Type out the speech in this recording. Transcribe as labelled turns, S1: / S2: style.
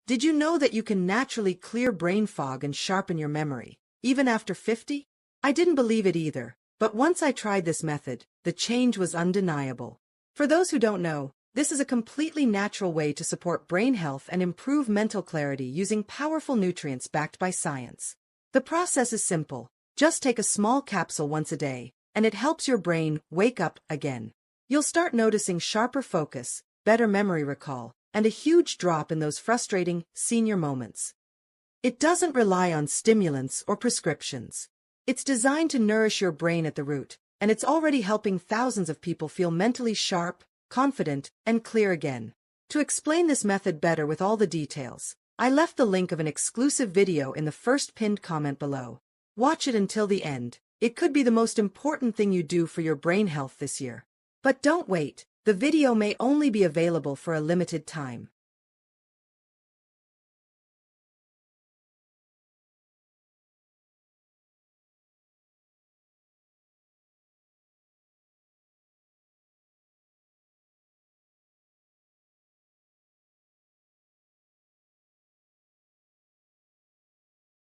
S1: Did you know that you can naturally clear brain fog and sharpen your memory, even after 50? I didn't believe it either, but once I tried this method, the change was undeniable. For those who don't know, this is a completely natural way to support brain health and improve mental clarity using powerful nutrients backed by science. The process is simple. Just take a small capsule once a day, and it helps your brain wake up again. You'll start noticing sharper focus, better memory recall, and a huge drop in those frustrating senior moments. It doesn't rely on stimulants or prescriptions. It's designed to nourish your brain at the root, and it's already helping thousands of people feel mentally sharp, confident, and clear again. To explain this method better with all the details, I left the link of an exclusive video in the first pinned comment below. Watch it until the end. It could be the most important thing you do for your brain health this year. But don't wait. The video may only be available for a limited time.